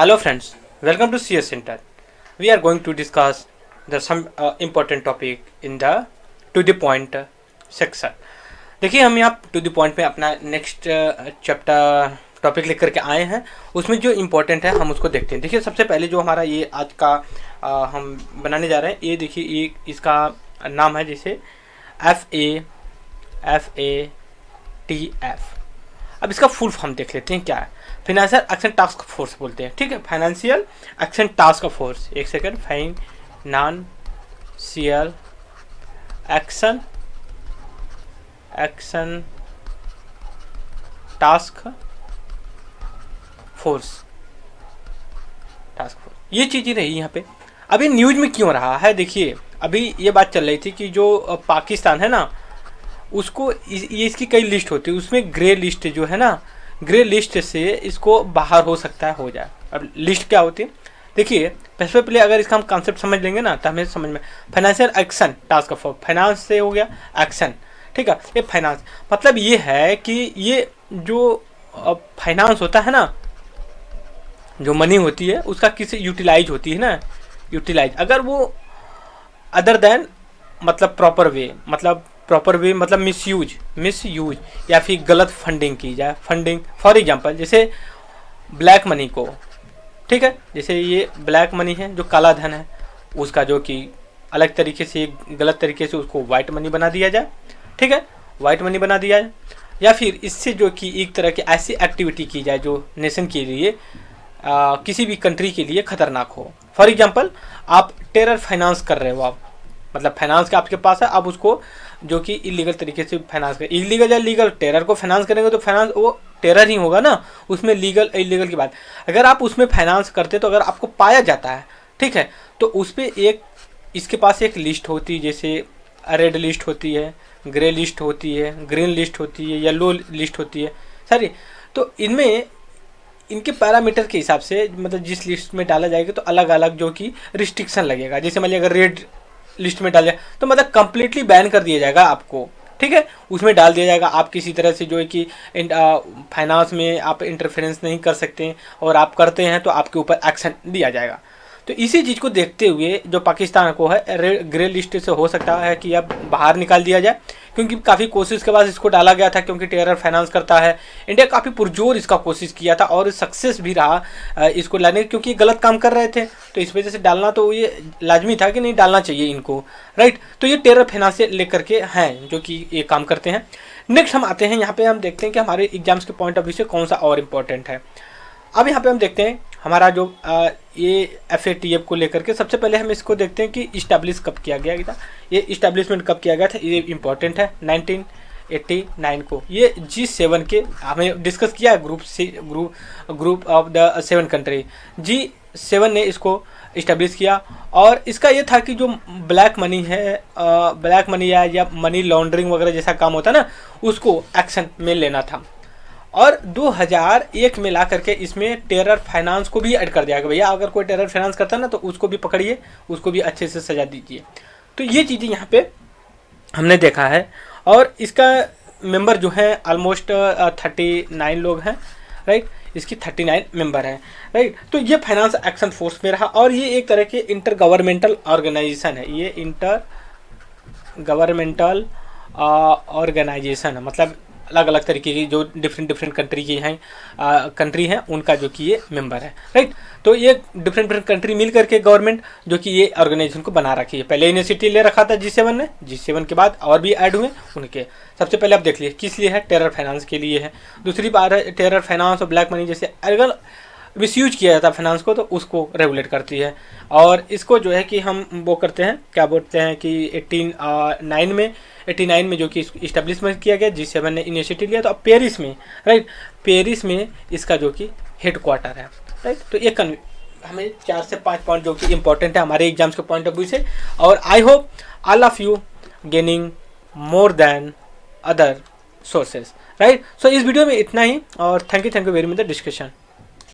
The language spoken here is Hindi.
Hello friends, welcome to CS Center. We are going to discuss some important topic in the to the point section. देखिए हम यहाँ टू द पॉइंट में अपना नेक्स्ट चैप्टर टॉपिक लेकर के आए हैं। उसमें जो इम्पोर्टेंट है हम उसको देखते हैं। देखिए सबसे पहले जो हमारा ये आज का हम बनाने जा रहे हैं, ये देखिए ये इसका नाम है जैसे FATF। अब इसका फुल फॉर्म देख लेते हैं क्या है। फाइनेंशियल एक्शन टास्क फोर्स बोलते हैं, ठीक है। फाइनेंशियल एक्शन टास्क फोर्स, एक second, financial action task force ये चीज़ें रही यहाँ पे। अभी न्यूज में क्यों रहा है, देखिए अभी ये बात चल रही थी कि जो पाकिस्तान है ना, उसको ये इसकी कई लिस्ट होती है, उसमें ग्रे लिस्ट जो है ना, ग्रे लिस्ट से इसको बाहर हो सकता है हो जाए। अब लिस्ट क्या होती है, देखिए पहले अगर इसका हम कॉन्सेप्ट समझ लेंगे ना तो हमें समझ में। Financial action task force, finance से हो गया एक्शन, ठीक है। ये फाइनेंस मतलब ये है कि ये जो फाइनेंस होता है ना, जो मनी होती है उसका किसी यूटिलाइज होती है ना, यूटिलाइज अगर वो अदर देन मतलब प्रॉपर वे मतलब मिसयूज या फिर गलत फंडिंग की जाए। फंडिंग फॉर एग्जांपल जैसे ब्लैक मनी को, ठीक है, जैसे ये ब्लैक मनी है जो काला धन है, उसका जो कि अलग तरीके से गलत तरीके से उसको वाइट मनी बना दिया जाए, ठीक है, वाइट मनी बना दिया जाए। या फिर इससे जो कि एक तरह की ऐसी एक्टिविटी की जाए जो नेशन के लिए किसी भी कंट्री के लिए खतरनाक हो। फॉर एग्जांपल आप टेरर फाइनेंस कर रहे हो, आप मतलब फाइनेंस का आपके पास है, आप उसको जो कि इलीगल तरीके से फाइनेंस कर, इलीगल या लीगल, टेरर को फाइनेंस करेंगे तो फाइनेंस वो टेरर ही होगा ना, उसमें लीगल इलीगल की बात। अगर आप उसमें फाइनेंस करते तो अगर आपको पाया जाता है, ठीक है, तो उस पर एक इसके पास एक लिस्ट होती है, जैसे रेड लिस्ट होती है, ग्रे लिस्ट होती है, ग्रीन लिस्ट होती है, येलो लिस्ट होती है सारी। तो इनमें इनके पैरामीटर के हिसाब से मतलब जिस लिस्ट में डाला जाएगा तो अलग अलग जो कि रिस्ट्रिक्शन लगेगा। जैसे मान लीजिए अगर रेड लिस्ट में डाल जाए तो मतलब कंप्लीटली बैन कर दिया जाएगा आपको, ठीक है, उसमें डाल दिया जाएगा। आप किसी तरह से जो है कि फाइनेंस में आप इंटरफेरेंस नहीं कर सकते हैं, और आप करते हैं तो आपके ऊपर एक्शन लिया जाएगा। तो इसी चीज़ को देखते हुए जो पाकिस्तान को है ग्रे लिस्ट से हो सकता है कि अब बाहर निकाल दिया जाए, क्योंकि काफ़ी कोशिश के बाद इसको डाला गया था, क्योंकि टेरर फाइनेंस करता है। इंडिया काफ़ी पुरजोर इसका कोशिश किया था और सक्सेस भी रहा इसको लाने, क्योंकि ये गलत काम कर रहे थे, तो इस वजह से डालना तो ये लाजमी था कि नहीं डालना चाहिए इनको, राइट। तो ये टेरर फाइनेंस से लेकर के हैं जो कि ये काम करते हैं। नेक्स्ट हम आते हैं, यहाँ पे हम देखते हैं कि हमारे एग्जाम्स के पॉइंट ऑफ व्यू से कौन सा और इम्पोर्टेंट है। अब यहाँ पे हम देखते हैं हमारा जो ये FATF को लेकर के सबसे पहले हम इसको देखते हैं कि इस्टेब्लिश कब किया गया था। ये इस्टेब्लिशमेंट कब किया गया था, ये इम्पोर्टेंट है। 1989 को ये G7 के हमें डिस्कस किया, group of the 7 country, G7 ने इसको इस्टेब्लिश किया। और इसका ये था कि जो ब्लैक मनी है, ब्लैक मनी या मनी लॉन्ड्रिंग वगैरह जैसा काम होता है ना, उसको एक्शन में लेना था। और 2001 में ला करके इसमें टेरर फाइनेंस को भी ऐड कर दिया गया। भैया अगर कोई टेरर फाइनेंस करता है ना तो उसको भी पकड़िए, उसको भी अच्छे से सजा दीजिए। तो ये चीज़ें यहाँ पे हमने देखा है। और इसका मेंबर जो है ऑलमोस्ट 39 लोग हैं, राइट, इसकी 39 मेंबर हैं, राइट। तो ये फाइनेंस एक्शन फोर्स में रहा, और ये एक तरह के इंटर गवर्नमेंटल ऑर्गेनाइजेशन है। ये इंटर गवर्नमेंटल ऑर्गेनाइजेशन है, मतलब अलग अलग तरीके की जो डिफरेंट कंट्री की हैं कंट्री हैं उनका जो कि ये मेंबर है, राइट। तो ये डिफरेंट कंट्री मिल करके गवर्नमेंट जो कि ये ऑर्गेनाइजेशन को बना रखी है। पहले इनिशिएटिव ले रखा था G7 ने, G7 के बाद और भी ऐड हुए उनके। सबसे पहले आप देख लिए किस लिए है, टेरर फाइनेंस के लिए है। दूसरी बात है टेरर फाइनेंस और ब्लैक मनी जैसे अगर मिसयूज किया जाता है फाइनेंस को तो उसको रेगुलेट करती है। और इसको जो है कि हम वो करते हैं, क्या बोलते हैं कि 89 में जो कि इस्टेब्लिशमेंट किया गया, G7 ने इनिशिएटिव लिया। तो अब पेरिस में, राइट, पेरिस में इसका जो कि हेड क्वार्टर है, राइट। तो ये हमें 4 से 5 पॉइंट जो कि इंपॉर्टेंट है हमारे एग्जाम्स के पॉइंट ऑफ व्यू से। और I hope all of you gaining more than other sources, right. So इस वीडियो में इतना ही, और thank you very much the discussion.